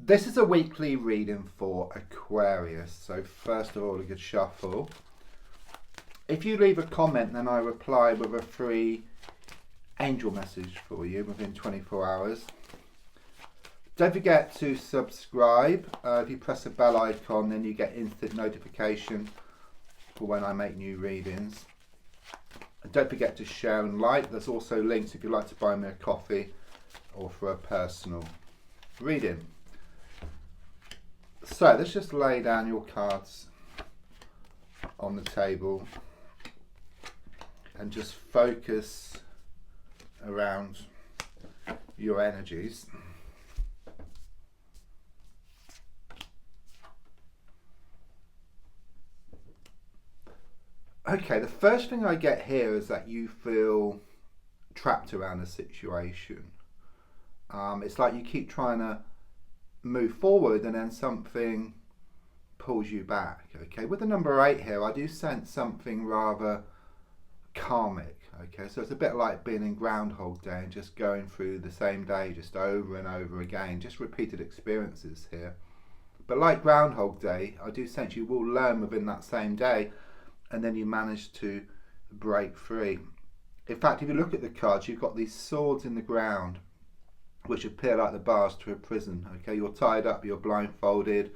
This is a weekly reading for Aquarius. So first of all, a good shuffle. If you leave a comment, then I reply with a free angel message for you within 24 hours. Don't forget to subscribe. If you press the bell icon, then you get instant notification for when I make new readings. And don't forget to share and like. There's also links if you'd like to buy me a coffee or for a personal reading. So let's just lay down your cards on the table and just focus around your energies. Okay, the first thing I get here is that you feel trapped around a situation. It's like you keep trying to move forward and then something pulls you back. Okay, with the number 8 here, I do sense something rather karmic. Okay, so it's a bit like being in Groundhog Day and just going through the same day just over and over again, just repeated experiences here. But like Groundhog Day, I do sense you will learn within that same day, and then you manage to break free. In fact, if you look at the cards, you've got these swords in the ground which appear like the bars to a prison. Okay, you're tied up, you're blindfolded,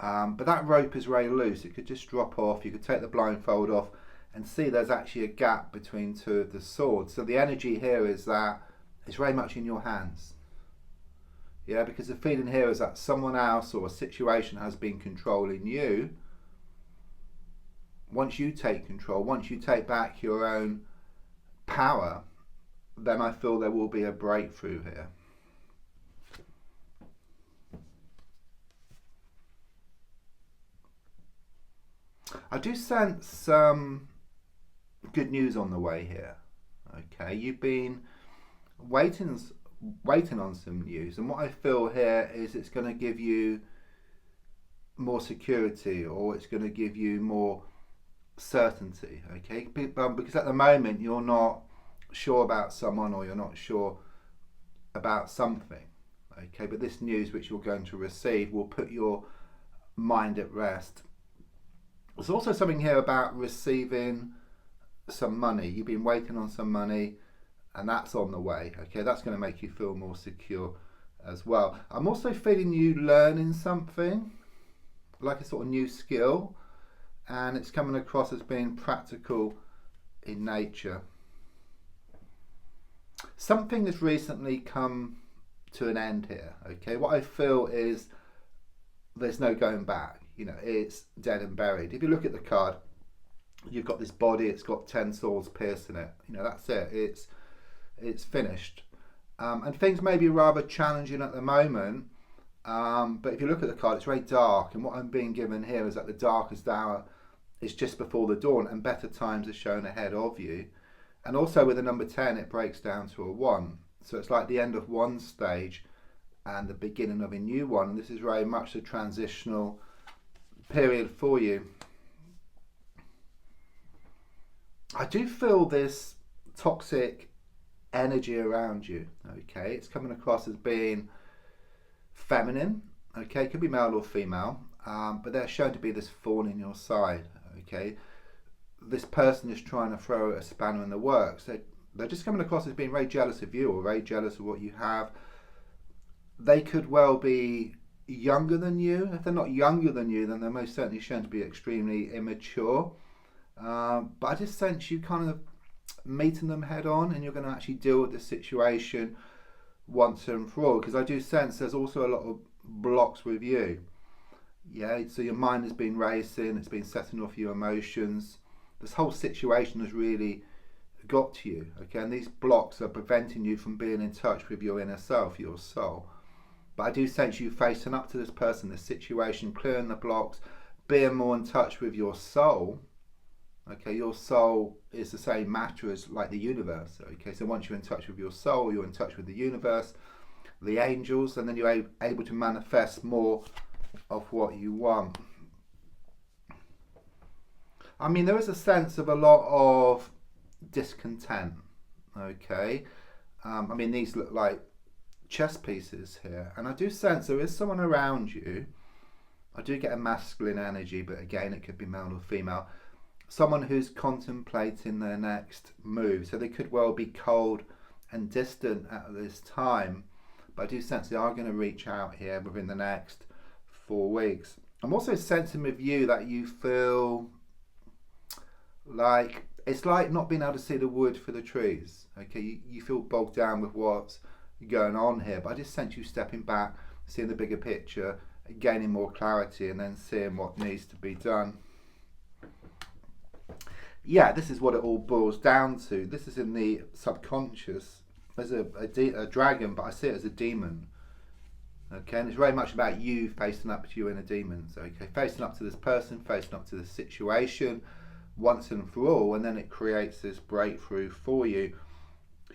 but that rope is very loose. It could just drop off. You could take the blindfold off and see there's actually a gap between two of the swords. So the energy here is that it's very much in your hands. Yeah, because the feeling here is that someone else or a situation has been controlling you. Once you take control, once you take back your own power, then I feel there will be a breakthrough here. I do sense some good news on the way here. Okay, you've been waiting on some news, and what I feel here is it's going to give you more security, or it's going to give you more certainty. Okay, because at the moment you're not sure about someone, or you're not sure about something. Okay, but this news which you're going to receive will put your mind at rest. There's also something here about receiving some money. You've been waiting on some money, and that's on the way. Okay, that's going to make you feel more secure as well. I'm also feeling you learning something, like a sort of new skill, and it's coming across as being practical in nature. Something has recently come to an end here. Okay, what I feel is there's no going back. You know, it's dead and buried. If you look at the card, you've got this body, it's got 10 swords piercing it. You know, that's it. It's finished. And things may be rather challenging at the moment, but if you look at the card, it's very dark, and what I'm being given here is that the darkest hour is just before the dawn, and better times are shown ahead of you. And also with the number 10, it breaks down to a 1. So it's like the end of one stage and the beginning of a new one. And this is very much a transitional period for you. I do feel this toxic energy around you. Okay, it's coming across as being feminine. Okay, it could be male or female, but they're shown to be this thorn in your side. Okay, this person is trying to throw a spanner in the works. They're just coming across as being very jealous of you, or very jealous of what you have. They could well be younger than you. If they're not younger than you, then they're most certainly shown to be extremely immature. But I just sense you kind of meeting them head on, and you're going to actually deal with the situation once and for all. Because I do sense there's also a lot of blocks with you. Yeah, so your mind has been racing, it's been setting off your emotions. This whole situation has really got to you. Okay, and these blocks are preventing you from being in touch with your inner self, your soul. But I do sense you facing up to this person, this situation, clearing the blocks, being more in touch with your soul. Okay, your soul is the same matter as like the universe. Okay, so once you're in touch with your soul, you're in touch with the universe, the angels, and then you're able to manifest more of what you want. I mean, there is a sense of a lot of discontent. Okay, I mean, these look like chess pieces here, and I do sense there is someone around you. I do get a masculine energy, but again, it could be male or female. Someone who's contemplating their next move. So they could well be cold and distant at this time, but I do sense they are going to reach out here within the next 4 weeks. I'm also sensing with you that you feel like it's like not being able to see the wood for the trees. Okay, you feel bogged down with what's going on here, but I just sense you stepping back, seeing the bigger picture, gaining more clarity, and then seeing what needs to be done. Yeah, this is what it all boils down to. This is in the subconscious. There's a dragon, but I see it as a demon. Okay, and it's very much about you facing up to your inner demons. Okay, facing up to this person, facing up to this situation once and for all, and then it creates this breakthrough for you.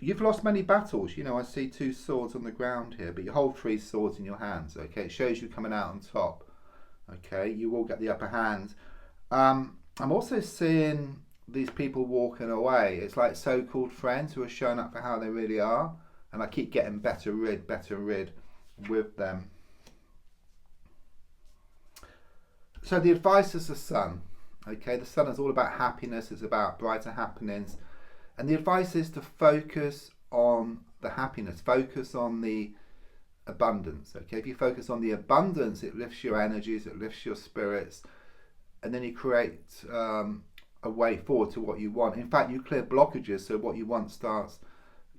You've lost many battles. You know, I see 2 swords on the ground here, but you hold 3 swords in your hands. Okay, it shows you coming out on top. Okay, you will get the upper hand. I'm also seeing these people walking away. It's like so-called friends who are showing up for how they really are, and I keep getting better rid with them. So the advice is the sun. Okay, the sun is all about happiness. It's about brighter happenings, and the advice is to focus on the happiness, focus on the abundance. Okay, if you focus on the abundance, it lifts your energies, it lifts your spirits, and then you create a way forward to what you want. In fact, you clear blockages, so what you want starts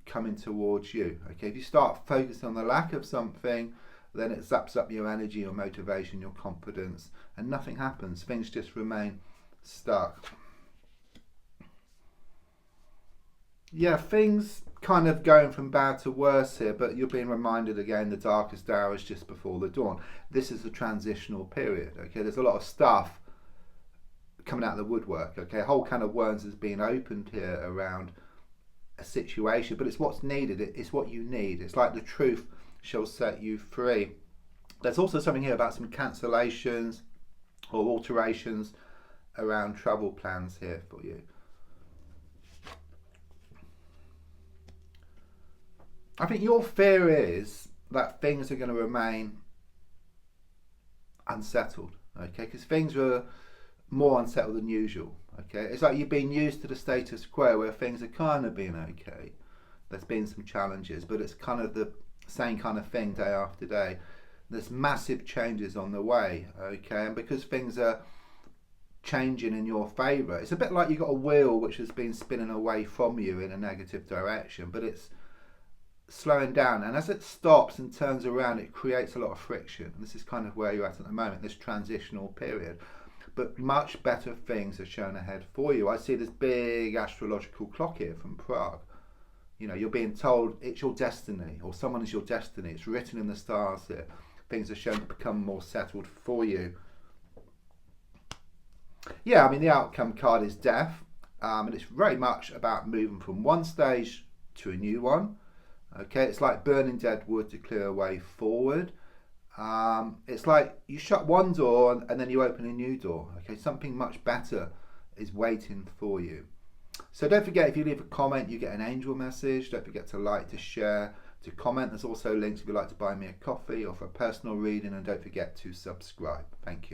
coming towards you. Okay, if you start focusing on the lack of something, then it zaps up your energy, your motivation, your confidence, and nothing happens. Things just remain stuck. Yeah, things kind of going from bad to worse here, but you're being reminded again, the darkest hour is just before the dawn. This is a transitional period. Okay, there's a lot of stuff coming out of the woodwork. Okay, a whole can of worms is being opened here around a situation, but it's what's needed. It's what you need. It's like the truth shall set you free. There's also something here about some cancellations or alterations around travel plans here for you. I think your fear is that things are going to remain unsettled. Okay, because things are more unsettled than usual. Okay, it's like you've been used to the status quo where things are kind of being okay. There's been some challenges, but it's kind of the same kind of thing day after day. There's massive changes on the way. Okay, and because things are changing in your favour, it's a bit like you've got a wheel which has been spinning away from you in a negative direction, but it's slowing down, and as it stops and turns around, it creates a lot of friction. And this is kind of where you're at the moment, this transitional period. But much better things are shown ahead for you. I see this big astrological clock here from Prague. You know, you're being told it's your destiny, or someone is your destiny. It's written in the stars here. Things are shown to become more settled for you. Yeah, I mean, the outcome card is death, and it's very much about moving from one stage to a new one. Okay, it's like burning dead wood to clear a way forward. It's like you shut one door and then you open a new door. Okay, something much better is waiting for you. So don't forget, if you leave a comment, you get an angel message. Don't forget to like, to share, to comment. There's also links if you'd like to buy me a coffee or for a personal reading, and don't forget to subscribe. Thank you.